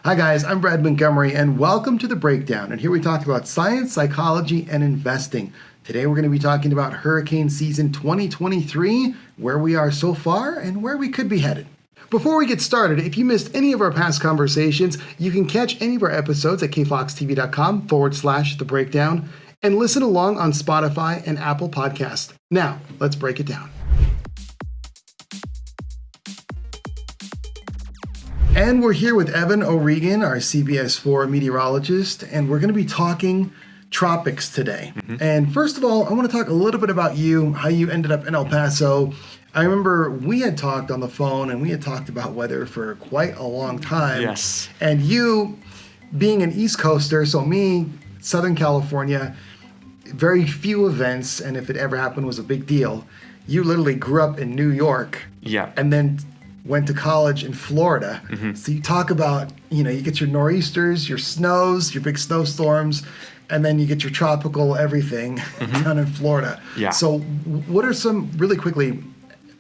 Hi guys, I'm Brad Montgomery and welcome to The Breakdown. And here we talk about science, psychology, and investing. Today we're going to be talking about hurricane season 2023, where we are so far and where we could be headed. Before we get started, if you missed any of our past conversations, you can catch any of our episodes at kfoxtv.com/The Breakdown and listen along on Spotify and Apple Podcasts. Now, let's break it down. And we're here with Evan O'Regan, our CBS4 meteorologist, and we're going to be talking tropics today. And first of all, I want to talk a little bit about you, how you ended up in El Paso. I remember we had talked on the phone and we had talked about weather for quite a long time. Yes. And you, being an East Coaster, so me, Southern California, very few events, and if it ever happened was a big deal. You literally grew up in New York. Yeah. And then went to college in Florida. So you talk about, you get your nor'easters, your snows, your big snowstorms, and then you get your tropical everything down in Florida. Yeah. So what are some, really quickly,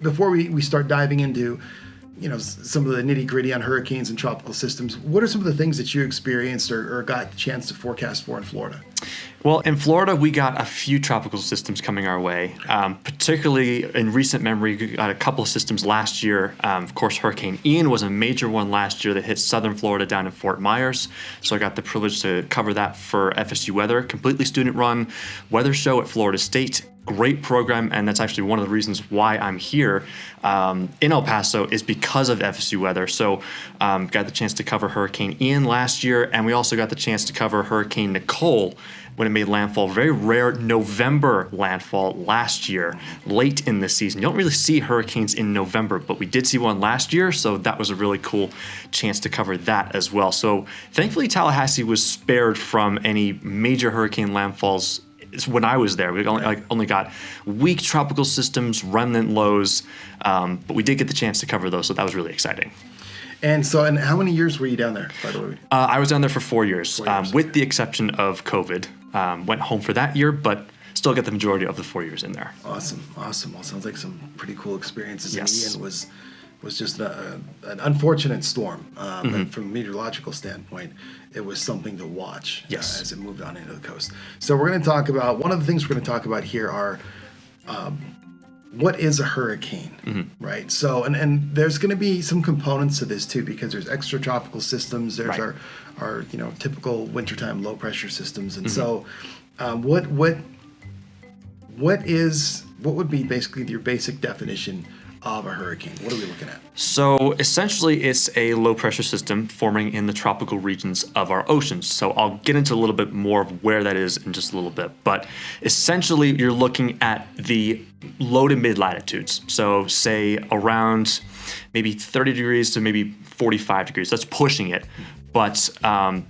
before we start diving into, some of the nitty gritty on hurricanes and tropical systems, what are some of the things that you experienced or got the chance to forecast for in Florida? Well, in Florida, we got a few tropical systems coming our way. Particularly in recent memory, we got a couple of systems last year. Of course, Hurricane Ian was a major one last year that hit southern Florida down in Fort Myers. So I got the privilege to cover that for FSU Weather, completely student-run weather show at Florida State. Great program, and that's actually one of the reasons why I'm here in El Paso is because of FSU Weather. So got the chance to cover Hurricane Ian last year, and we also got the chance to cover Hurricane Nicole when it made landfall. Very rare November landfall last year, late in the season. You don't really see hurricanes in November, but we did see one last year, so that was a really cool chance to cover that as well. So thankfully, Tallahassee was spared from any major hurricane landfalls. When I was there, we only got weak tropical systems, remnant lows, but we did get the chance to cover those, so that was really exciting. And how many years were you down there, by the way? I was down there for 4 years, with the exception of COVID. Went home for that year, but still got the majority of the 4 years in there. Awesome. Well, sounds like some pretty cool experiences. Yes. And Ian was just an unfortunate storm. But from a meteorological standpoint, it was something to watch as it moved on into the coast. So we're going to talk about, one of the things we're going to talk about here are what is a hurricane, right? So, and there's going to be some components to this too, because there's extratropical systems, there's our typical wintertime low pressure systems. And so what would be basically your basic definition of a hurricane? What are we looking at? So essentially, it's a low-pressure system forming in the tropical regions of our oceans. So I'll get into a little bit more of where that is in just a little bit. But essentially, you're looking at the low to mid-latitudes. So say around maybe 30 degrees to maybe 45 degrees. That's pushing it. But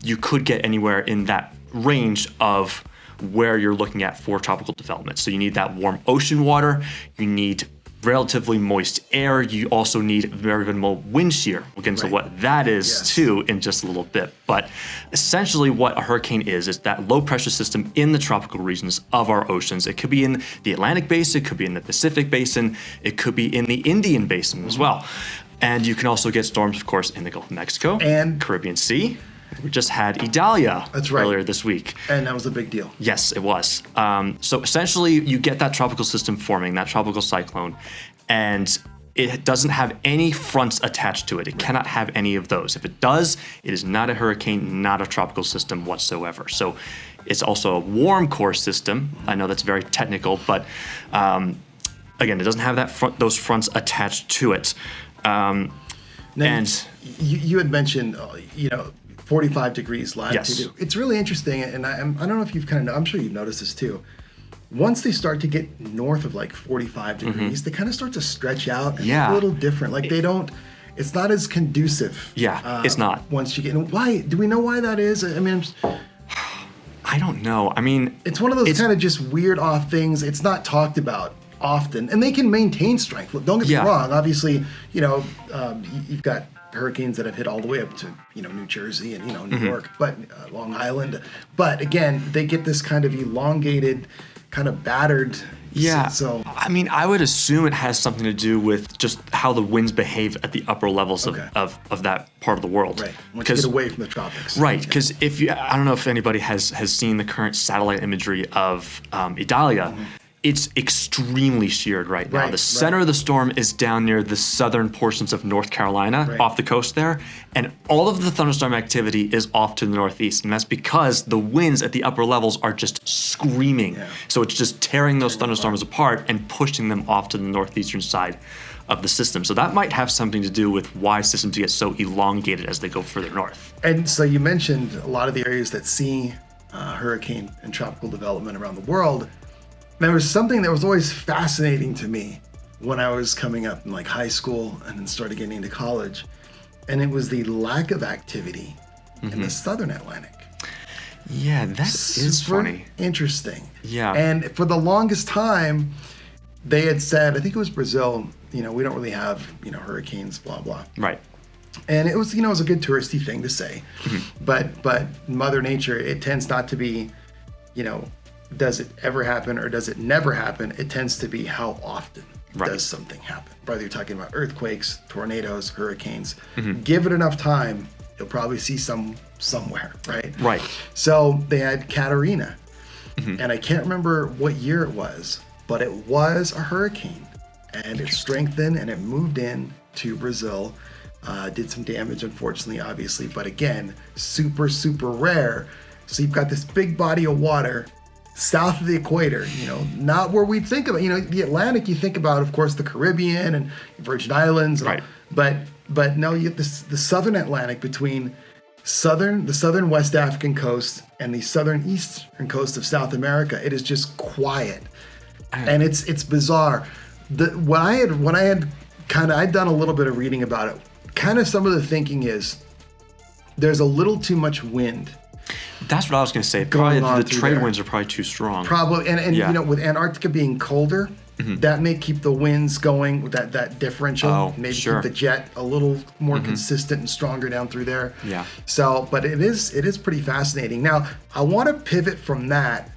you could get anywhere in that range of where you're looking at for tropical development. So you need that warm ocean water. You need relatively moist air. You also need very minimal wind shear. We'll get into what that is too in just a little bit. But essentially what a hurricane is that low pressure system in the tropical regions of our oceans. It could be in the Atlantic Basin, it could be in the Pacific Basin, it could be in the Indian Basin as well. And you can also get storms, of course, in the Gulf of Mexico and Caribbean Sea. We just had Idalia earlier this week. And that was a big deal. Yes, it was. So essentially, you get that tropical system forming, that tropical cyclone, and it doesn't have any fronts attached to it. It cannot have any of those. If it does, it is not a hurricane, not a tropical system whatsoever. So it's also a warm core system. I know that's very technical, but again, it doesn't have those fronts attached to it. And you had mentioned, 45 degrees latitude. Yes. It's really interesting, and I don't know if you've I'm sure you've noticed this too. Once they start to get north of like 45 degrees, they kind of start to stretch out and look a little different. Like it's not as conducive. Yeah, it's not. Once you get in. Why? Do we know why that is? I mean, I don't know. I mean, it's one of those kind of just weird off things. It's not talked about often, and they can maintain strength. Look, don't get me wrong. Obviously, you've got hurricanes that have hit all the way up to New Jersey and New York, but Long Island. But again, they get this kind of elongated, kind of battered Yeah. So I mean, I would assume it has something to do with just how the winds behave at the upper levels of that part of the world. right. Once you get away from the tropics. Right, because I don't know if anybody has seen the current satellite imagery of Idalia. It's extremely sheared right now. Right, The center of the storm is down near the southern portions of North Carolina, off the coast there, and all of the thunderstorm activity is off to the northeast, and that's because the winds at the upper levels are just screaming. Yeah. So it's just tearing those thunderstorms apart and pushing them off to the northeastern side of the system. So that might have something to do with why systems get so elongated as they go further north. And so you mentioned a lot of the areas that see hurricane and tropical development around the world. There was something that was always fascinating to me when I was coming up in like high school and then started getting into college, and it was the lack of activity in the southern Atlantic. Yeah, that is funny. Interesting. Yeah. And for the longest time, they had said, I think it was Brazil, we don't really have, hurricanes, blah, blah. Right. And it was, it was a good touristy thing to say. But Mother Nature, it tends not to be, does it ever happen or does it never happen? It tends to be how often does something happen. Whether you're talking about earthquakes, tornadoes, hurricanes, give it enough time, you'll probably see some somewhere, right? Right. So they had Katarina, and I can't remember what year it was, but it was a hurricane, and it strengthened and it moved in to Brazil, did some damage, unfortunately, obviously, but again, super, super rare. So you've got this big body of water south of the equator, not where we'd think about, the Atlantic, you think about, of course, the Caribbean and Virgin Islands, right? But no, you get the southern Atlantic between the southern West African coast and the southern eastern coast of South America. It is just quiet, and it's bizarre. I'd done a little bit of reading about it. Kind of some of the thinking is there's a little too much wind. That's what I was going to say. Probably the trade winds are probably too strong. Probably, and with Antarctica being colder, that may keep the winds going. That differential, maybe keep the jet a little more consistent and stronger down through there. Yeah. So, but it is pretty fascinating. Now, I want to pivot from that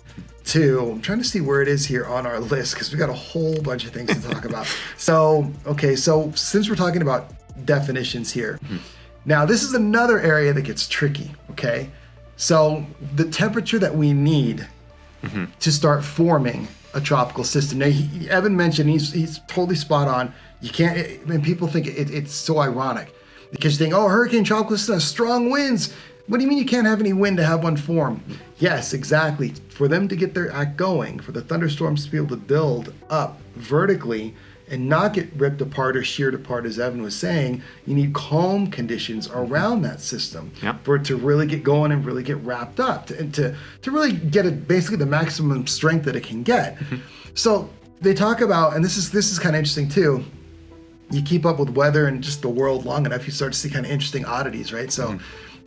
to, I'm trying to see where it is here on our list because we got a whole bunch of things to talk about. So since we're talking about definitions here, now this is another area that gets tricky. Okay. So the temperature that we need to start forming a tropical system. Now, Evan mentioned, he's totally spot on. You can't, when people think it's so ironic because you think, hurricane tropical system has strong winds. What do you mean you can't have any wind to have one form? Yes, exactly. For them to get their act going, for the thunderstorms to be able to build up vertically and not get ripped apart or sheared apart, as Evan was saying, you need calm conditions around that system for it to really get going and really get wrapped up and to really get it basically the maximum strength that it can get. So they talk about, and this is kind of interesting too, you keep up with weather and just the world long enough, you start to see kind of interesting oddities, right? So,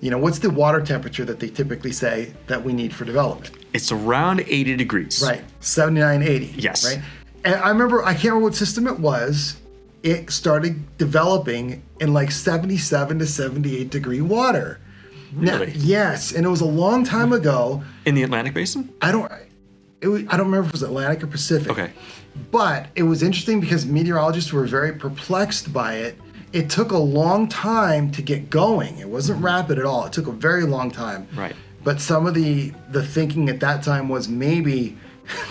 what's the water temperature that they typically say that we need for development? It's around 80 degrees. Right, 79, 80. Yes. Right? And I can't remember what system it was. It started developing in like 77 to 78 degree water. Really? Now, yes, and it was a long time ago. In the Atlantic Basin? I don't remember if it was Atlantic or Pacific. Okay. But it was interesting because meteorologists were very perplexed by it. It took a long time to get going. It wasn't rapid at all. It took a very long time. Right. But some of the thinking at that time was maybe,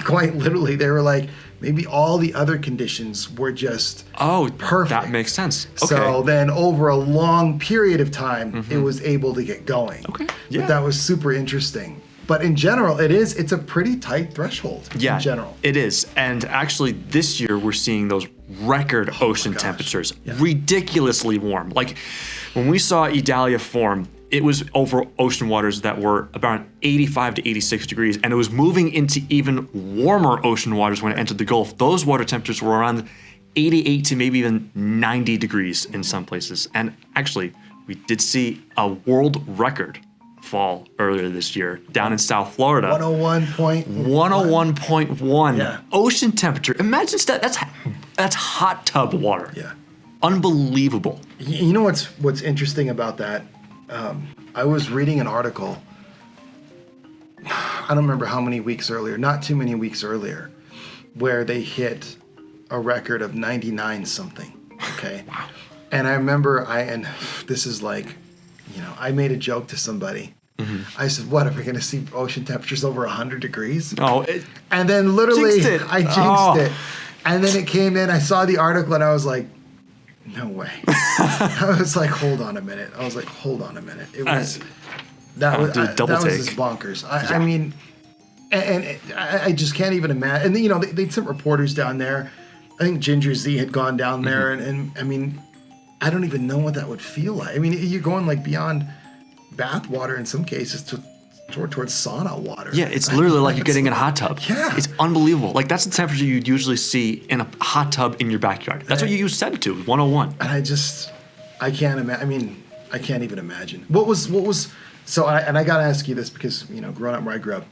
quite literally, they were like, maybe all the other conditions were just perfect. That makes sense. Okay. So then over a long period of time, it was able to get going. Okay. Yeah. But that was super interesting. But in general, it's a pretty tight threshold in general. It is. And actually this year we're seeing those record ocean temperatures, ridiculously warm. Like when we saw Idalia form, it was over ocean waters that were about 85 to 86 degrees, and it was moving into even warmer ocean waters when it entered the Gulf. Those water temperatures were around 88 to maybe even 90 degrees in some places. And actually, we did see a world record fall earlier this year down in South Florida. 101.1. 101.1 ocean temperature. Imagine that's hot tub water. Yeah. Unbelievable. You know what's interesting about that? I was reading an article, I don't remember how many weeks earlier, not too many weeks earlier, where they hit a record of 99 something. Okay. Wow. And I remember this is like, I made a joke to somebody. I said, what, are we going to see ocean temperatures over 100 degrees? Oh, and then literally I jinxed it. And then it came in, I saw the article and I was like, no way. I was like, hold on a minute. It was, that was just bonkers. I mean, and I just can't even imagine. And they sent reporters down there. I think Ginger Z had gone down there, and I mean, I don't even know what that would feel like. I mean, you're going like beyond bath water in some cases towards sauna water. Yeah, it's literally like you're getting in a hot tub. Yeah. It's unbelievable. Like, that's the temperature you'd usually see in a hot tub in your backyard. That's what you said to 101. And I can't imagine. I mean, I can't even imagine. What was so? I got to ask you this because growing up where I grew up,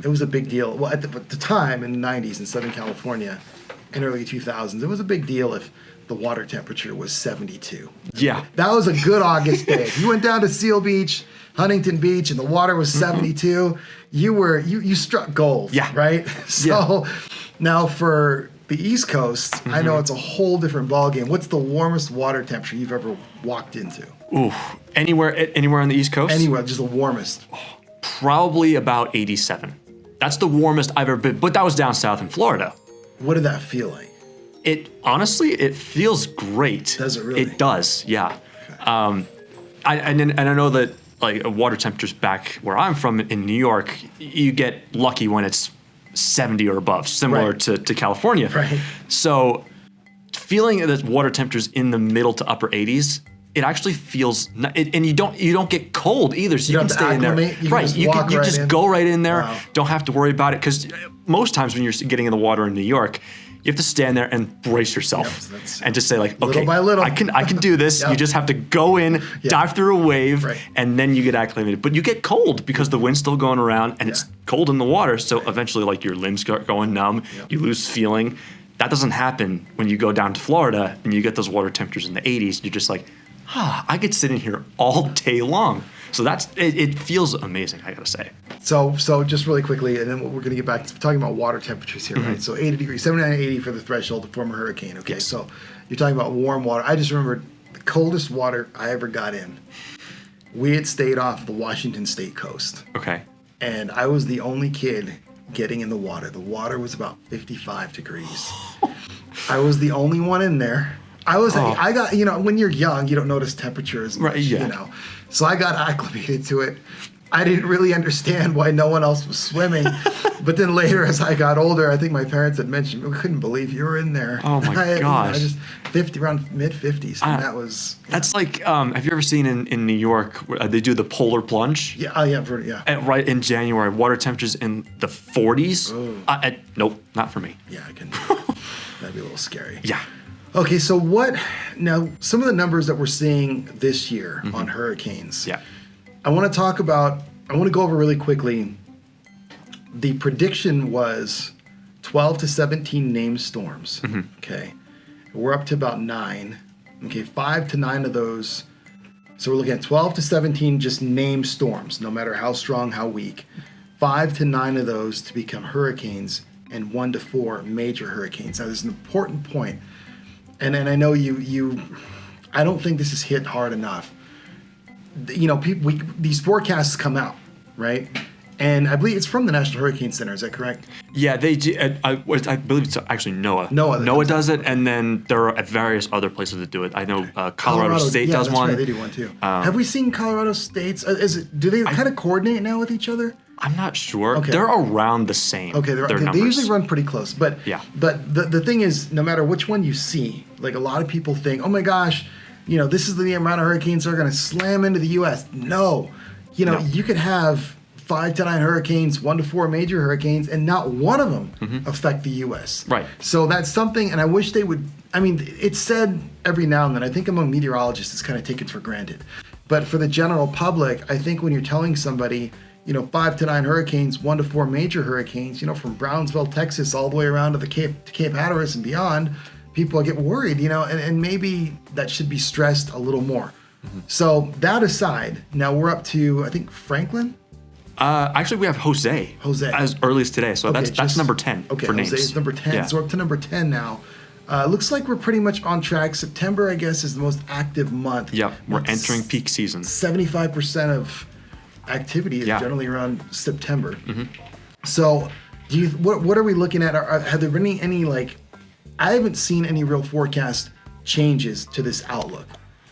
it was a big deal. Well, at the time in the 90s in Southern California, in early 2000s, it was a big deal if the water temperature was 72. Yeah. That was a good August day. If you went down to Seal Beach, Huntington Beach, and the water was 72, you struck gold. Yeah. Right? So now for the East Coast, I know it's a whole different ballgame. What's the warmest water temperature you've ever walked into? Ooh. Anywhere on the East Coast? Anywhere, just the warmest. Probably about 87. That's the warmest I've ever been, but that was down south in Florida. What did that feel like? It feels great. Does it really? It does, yeah. Okay. I know that like water temperatures back where I'm from in New York, you get lucky when it's 70 or above, similar to California. Right. So feeling that water temperatures in the middle to upper 80s, it actually feels, and you don't get cold either, so you can stay in there. You just go right in there. Wow. Don't have to worry about it, because most times when you're getting in the water in New York, you have to stand there and brace yourself and just say like, okay, little by little. I can do this. You just have to go in, dive through a wave, and then you get acclimated. But you get cold because the wind's still going around and it's cold in the water. So eventually, like, your limbs start going numb. You lose feeling. That doesn't happen when you go down to Florida and you get those water temperatures in the 80s. You're just like, I could sit in here all day long. So it feels amazing, I gotta say. So just really quickly, and then we're gonna get back to talking about water temperatures here, right? So 80 degrees, 79 to 80 for the threshold to form a hurricane. Okay, so you're talking about warm water. I just remember the coldest water I ever got in. We had stayed off the Washington State coast. Okay. And I was the only kid getting in the water. The water was about 55 degrees. I was the only one in there. I got, when you're young, you don't notice temperature as much, So I got acclimated to it. I didn't really understand why no one else was swimming. But then later, as I got older, I think my parents had mentioned, we couldn't believe you were in there. Oh my gosh. Just around mid-50s. And that was... That's like, have you ever seen in New York, where they do the polar plunge? Yeah, yeah. Right in January, water temperatures in the 40s? Oh. Nope, not for me. Yeah, that'd be a little scary. Yeah. Okay, so now some of the numbers that we're seeing this year on hurricanes. Yeah. I want to go over really quickly. The prediction was 12 to 17 named storms. Okay. We're up to about 9. Okay, 5 to 9 of those. So we're looking at 12 to 17 just named storms, no matter how strong, how weak. 5 to 9 of those to become hurricanes, and 1 to 4 major hurricanes. Now, there's an important point. And I know I don't think this is hit hard enough. These forecasts come out, right? And I believe it's from the National Hurricane Center. Is that correct? Yeah, they do. I believe it's actually NOAA. NOAA does it, and then there are various other places that do it. I know Colorado State does one. Right, they do one too. Have we seen Colorado State's? Do they kind of coordinate now with each other? I'm not sure. Okay. They're around the same. Okay, they usually run pretty close. But But the thing is, no matter which one you see, like, a lot of people think, oh my gosh, this is the amount of hurricanes that are going to slam into the U.S. No, you could have 5 to 9 hurricanes, 1 to 4 major hurricanes, and not one of them affect the U.S. Right. So that's something, and I wish they would. I mean, it's said every now and then. I think among meteorologists, it's kind of taken for granted. But for the general public, I think when you're telling somebody, 5 to 9 hurricanes, 1 to 4 major hurricanes, from Brownsville, Texas, all the way around to Cape Hatteras and beyond, people get worried, and maybe that should be stressed a little more. So that aside, now we're up to, I think, Franklin. Actually, we have Jose. Jose. As early as today. So Okay, that's number 10 Okay, for names. Jose is number 10. Yeah. So we're up to number 10 now. Looks like we're pretty much on track. September, I guess, is the most active month. Yep, we're entering peak season. 75% of activity is Yeah. generally around September. So, what are we looking at? Have there been any like? I haven't seen any real forecast changes to this outlook.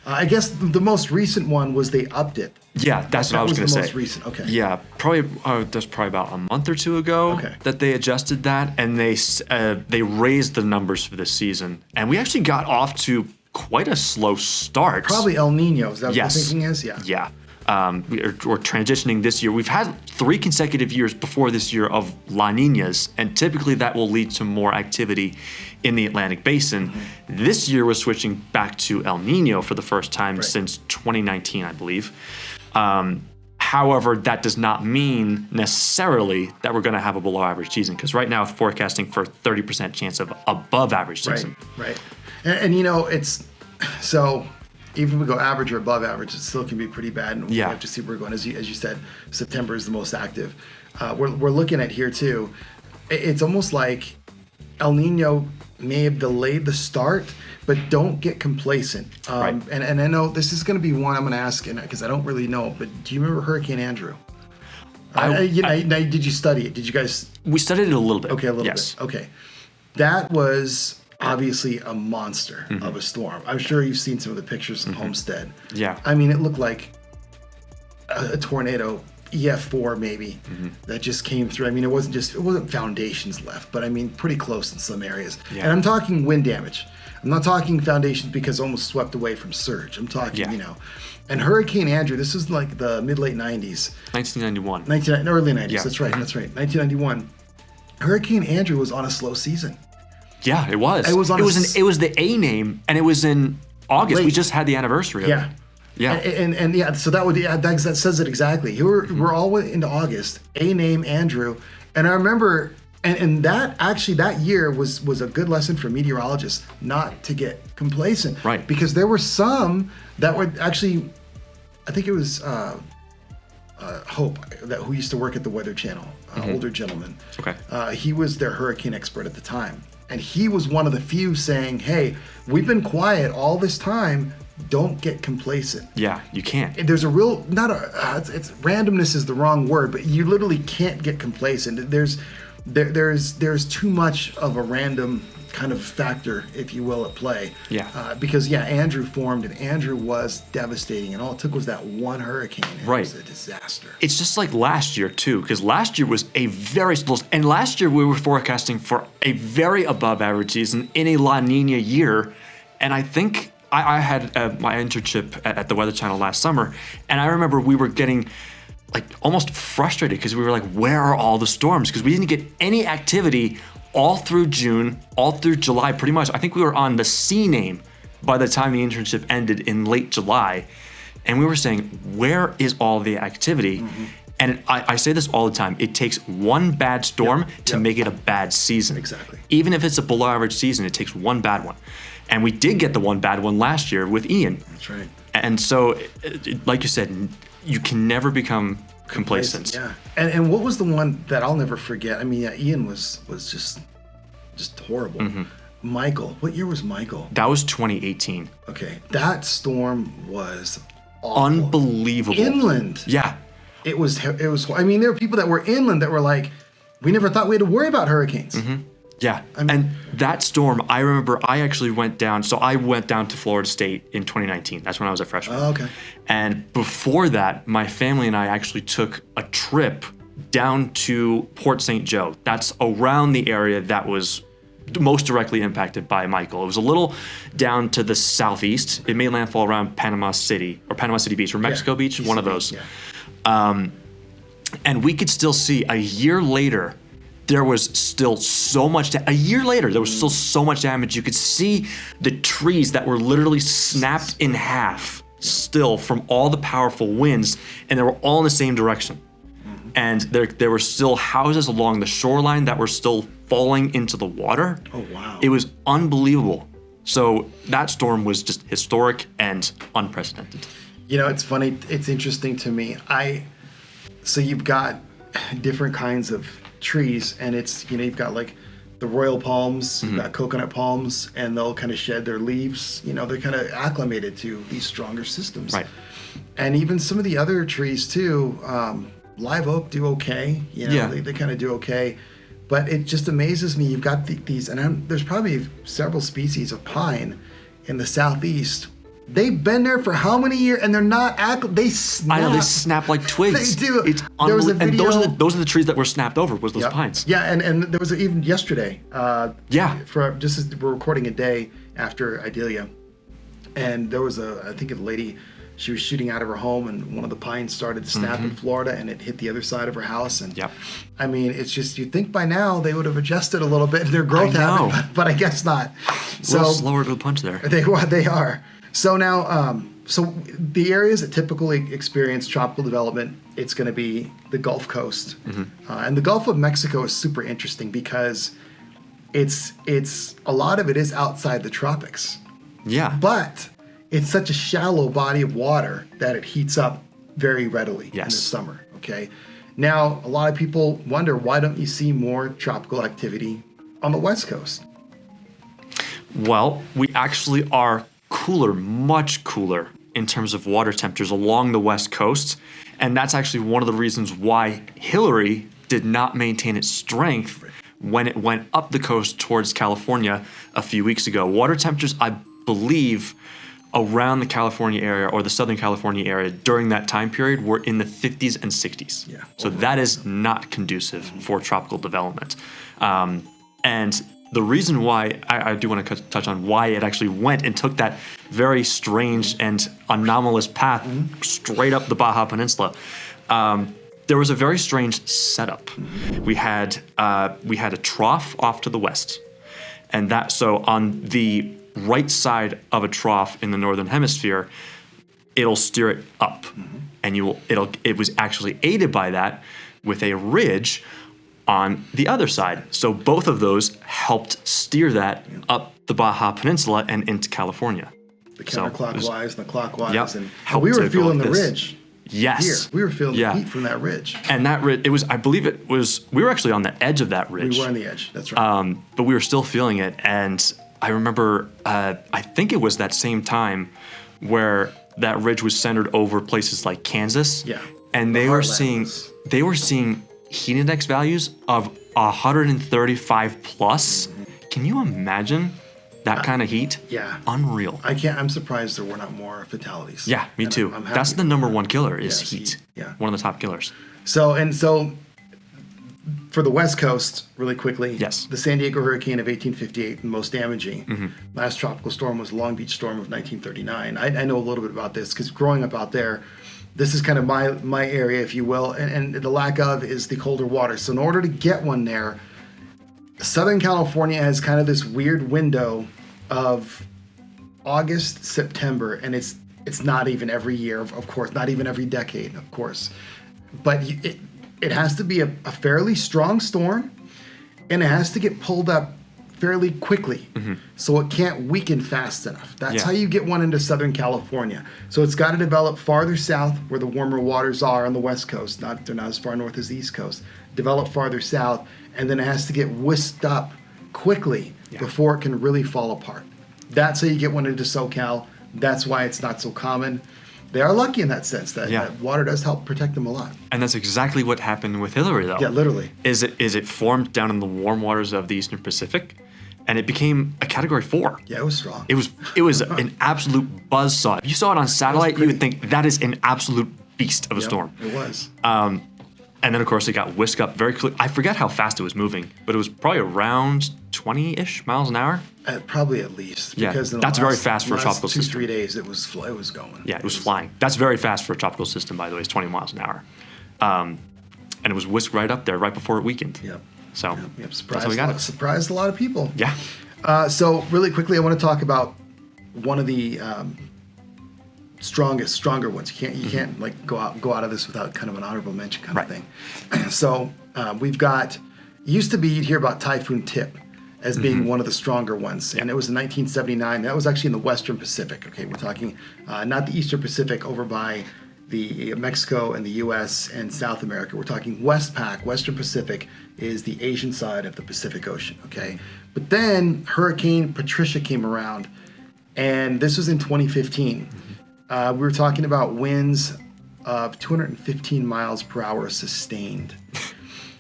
I guess the most recent one was they upped it. Yeah, that's what I was going to say. That was the most recent. Okay. Yeah, that's probably about a month or two ago Okay. that they adjusted that, and they raised the numbers for this season, and we actually got off to quite a slow start. Probably El Nino. Is that what Yes. the thinking is? Yeah. Yeah. We're transitioning this year. We've had 3 consecutive years before this year of La Niñas, and typically that will lead to more activity in the Atlantic Basin. This year, we're switching back to El Nino for the first time since 2019, I believe. However, that does not mean necessarily that we're going to have a below average season, because right now it's forecasting for 30% chance of above average season. Right. And it's so. Even if we go average or above average, it still can be pretty bad. And we have to see where we're going. As you said, September is the most active. We're looking at here too. It's almost like El Nino may have delayed the start, but don't get complacent. And I know this is going to be one I'm going to ask, because I don't really know. But do you remember Hurricane Andrew? Did you study it? Did you guys? We studied it a little bit. Okay, a little bit. Okay, that was obviously a monster of a storm. I'm sure you've seen some of the pictures of Homestead. Yeah. I mean, it looked like a tornado, EF4 maybe, that just came through. I mean, it wasn't foundations left, but I mean, pretty close in some areas. Yeah. And I'm talking wind damage. I'm not talking foundations because almost swept away from surge. I'm talking, and Hurricane Andrew, this is like the mid-late 90s. 1991. Early 90s, Yeah. That's right. 1991. Hurricane Andrew was on a slow season. Yeah, it was. It was it was the A name, and it was in August. We Late. just had the anniversary of it. Yeah. And yeah, so that says it exactly. We're all into August. A name Andrew, and I remember, and that year was a good lesson for meteorologists not to get complacent. Right. Because there were some that were actually, I think it was Hope who used to work at the Weather Channel, older gentleman. Okay. He was their hurricane expert at the time. And he was one of the few saying, hey, we've been quiet all this time. Don't get complacent. Yeah, you can't. There's a real, it's randomness is the wrong word, but you literally can't get complacent. There's too much of a random kind of factor, if you will, at play. Yeah. Because Andrew formed, and Andrew was devastating, and all it took was that one hurricane. And Right. It was a disaster. It's just like last year too, because last year was a very slow, and last year we were forecasting for a very above average season in a La Nina year, and I think I had my internship at the Weather Channel last summer, and I remember we were getting like almost frustrated because we were like, where are all the storms? Because we didn't get any activity all through June, all through July, pretty much. I think we were on the C name by the time the internship ended in late July. And we were saying, where is all the activity? And I say this all the time. It takes one bad storm to make it a bad season. Exactly. Even if it's a below average season, it takes one bad one. And we did get the one bad one last year with Ian. That's right. And so, like you said, you can never become complacent. Yeah. And what was the one that I'll never forget? I mean, Ian was just horrible. Michael, what year was Michael? That was 2018. Okay, that storm was awful. Unbelievable. Inland. Yeah. It was. I mean, there were people that were inland that were like, we never thought we had to worry about hurricanes. Yeah. And that storm, I remember I actually went down. So I went down to Florida State in 2019. That's when I was a freshman. Oh, okay. And before that, my family and I actually took a trip down to Port St. Joe. That's around the area that was most directly impacted by Michael. It was a little down to the southeast. It made landfall around Panama City Beach or Mexico Beach, one of those. Yeah. And we could still see a year later, there was still so much, a year later, there was still so much damage. You could see the trees that were literally snapped in half still from all the powerful winds, and they were all in the same direction. And there were still houses along the shoreline that were still falling into the water. Oh, wow. It was unbelievable. So that storm was just historic and unprecedented. You know, it's funny. It's interesting to me. So you've got different kinds of trees, and it's, you've got like the royal palms, you've got coconut palms, and they'll kind of shed their leaves. They're kind of acclimated to these stronger systems. Right. And even some of the other trees too, live oak do okay. They kind of do okay. But it just amazes me. You've got these, and there's probably several species of pine in the southeast. They've been there for how many years, and they're not they snap. I know, they snap like twigs. They do. It's There was a and video. those are the trees that were snapped over, was those Yep. pines. Yeah, and there was even yesterday. For just as we're recording a day after Idalia, and there was I think a lady. She was shooting out of her home, and one of the pines started to snap in Florida, and it hit the other side of her house. And Yep. I mean, it's just, you'd think by now they would have adjusted a little bit in their growth I know. habit, but I guess not. A little slower to the punch there. They are. So now, so the areas that typically experience tropical development, it's going to be the Gulf Coast, and the Gulf of Mexico is super interesting because it's a lot of it is outside the tropics, Yeah. but it's such a shallow body of water that it heats up very readily in the Yes. summer. Okay. Now, a lot of people wonder, why don't you see more tropical activity on the West Coast? Well, we actually are cooler, much cooler in terms of water temperatures along the West Coast. And that's actually one of the reasons why Hillary did not maintain its strength when it went up the coast towards California a few weeks ago. Water temperatures, I believe, around the California area or the Southern California area during that time period were in the 50s and 60s. Yeah. So that is not conducive for tropical development. And the reason why I do want to touch on why it actually went and took that very strange and anomalous path straight up the Baja Peninsula. There was a very strange setup. We had a trough off to the west, and so on the right side of a trough in the northern hemisphere, it'll steer it up, and it was actually aided by that with a ridge on the other side. So both of those helped steer that up the Baja Peninsula and into California. The counterclockwise and the clockwise, Yep. and Helped we were to go feeling the like this. ridge. Yes. Here, we were feeling the heat from that ridge. And that ridge, we were actually on the edge of that ridge. We were on the edge. That's right. But we were still feeling it. And I remember, I think it was that same time where that ridge was centered over places like Kansas. Yeah. And they were seeing heat index values of 135 plus. Can you imagine that kind of heat? Yeah. Unreal. I'm surprised there were not more fatalities. Yeah, me And too. I'm happy. That's the number one killer is Yes, heat. yeah. One of the top killers. So for the West Coast, really quickly, Yes. the San Diego hurricane of 1858, the most damaging. Last tropical storm was Long Beach storm of 1939. I know a little bit about this because growing up out there, this is kind of my area, if you will, and the lack of is the colder water. So in order to get one there, Southern California has kind of this weird window of August, September, and it's not even every year, of course, not even every decade, of course, but it has to be a fairly strong storm, and it has to get pulled up fairly quickly, so it can't weaken fast enough. That's how you get one into Southern California. So it's got to develop farther south where the warmer waters are on the West Coast. They're not as far north as the East Coast. Develop farther south, and then it has to get whisked up quickly before it can really fall apart. That's how you get one into SoCal. That's why it's not so common. They are lucky in that sense that water does help protect them a lot. And that's exactly what happened with Hillary, though. Yeah, literally. Is it formed down in the warm waters of the Eastern Pacific, and it became a Category 4. Yeah, it was strong. It was an absolute buzzsaw. If you saw it on satellite, you would think that is an absolute beast of a storm. It was. And then, of course, it got whisked up very quickly. I forget how fast it was moving, but it was probably around 20-ish miles an hour. Probably at least. Yeah, Because in the that's very fast for a last tropical 2-3 system. days, it was going. Yeah, it was flying. That's very fast for a tropical system, by the way. It's 20 miles an hour. And it was whisked right up there right before it weakened. Yep. So Yep. that's how we got it. Surprised a lot of people. Yeah. So really quickly, I want to talk about one of the stronger ones. You can't like go out of this without kind of an honorable mention kind of thing. So we've got, used to be you'd hear about Typhoon Tip as being one of the stronger ones, and it was in 1979. That was actually in the Western Pacific. Okay, we're talking not the Eastern Pacific over by the Mexico and the U.S. and South America. We're talking Westpac, Western Pacific, is the Asian side of the Pacific Ocean, okay? But then Hurricane Patricia came around, and this was in 2015. We were talking about winds of 215 miles per hour sustained.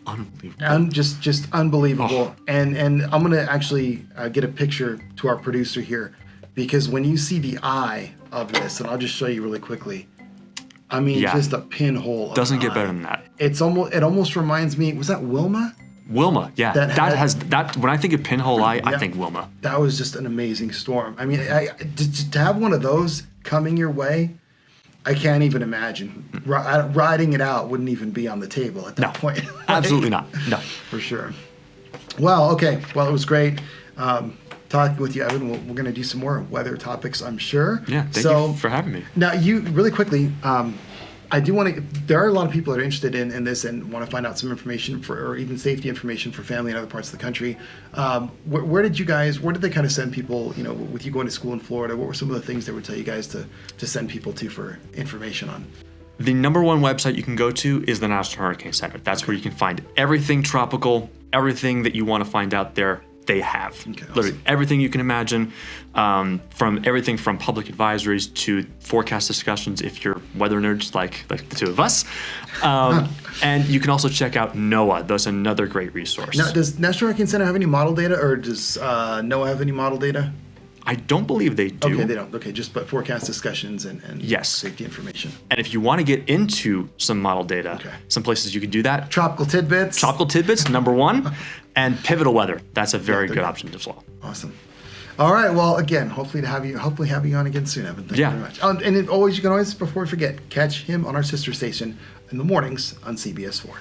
Unbelievable. Just unbelievable. And I'm going to actually get a picture to our producer here, because when you see the eye of this, and I'll just show you really quickly, I mean, just a pinhole. Doesn't get better than that. It almost reminds me, was that Wilma? Wilma, yeah. That when I think of pinhole eye, I think Wilma. That was just an amazing storm. I mean, to have one of those coming your way, I can't even imagine. Riding it out wouldn't even be on the table at that point. Absolutely not. No. For sure. Well, okay. Well, it was great talking with you, Evan. We're going to do some more weather topics, I'm sure. Yeah, thank you for having me. Now, you, really quickly, I do want to, there are a lot of people that are interested in this and want to find out some information or even safety information for family in other parts of the country. Where did they kind of send people, with you going to school in Florida? What were some of the things they would tell you guys to send people to for information on? The number one website you can go to is the National Hurricane Center. That's where you can find everything tropical, everything that you want to find out there. They have literally everything you can imagine, from everything from public advisories to forecast discussions if you're weather nerds like the two of us. And you can also check out NOAA. That's another great resource. Now, does National Hurricane Center have any model data, or does NOAA have any model data? I don't believe they do. Okay, they don't. Okay, but forecast discussions and safety information. And if you want to get into some model data, some places you can do that. Tropical Tidbits, number one. And pivotal weather. That's a very good option as well. Awesome. All right. Well, again, hopefully have you on again soon, Evan. Thank you very much. And you can always, before we forget, catch him on our sister station in the mornings on CBS4.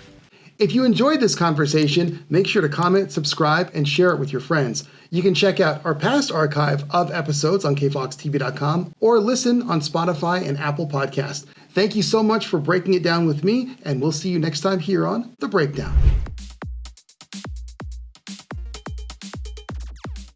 If you enjoyed this conversation, make sure to comment, subscribe, and share it with your friends. You can check out our past archive of episodes on kfoxtv.com or listen on Spotify and Apple Podcasts. Thank you so much for breaking it down with me, and we'll see you next time here on The Breakdown.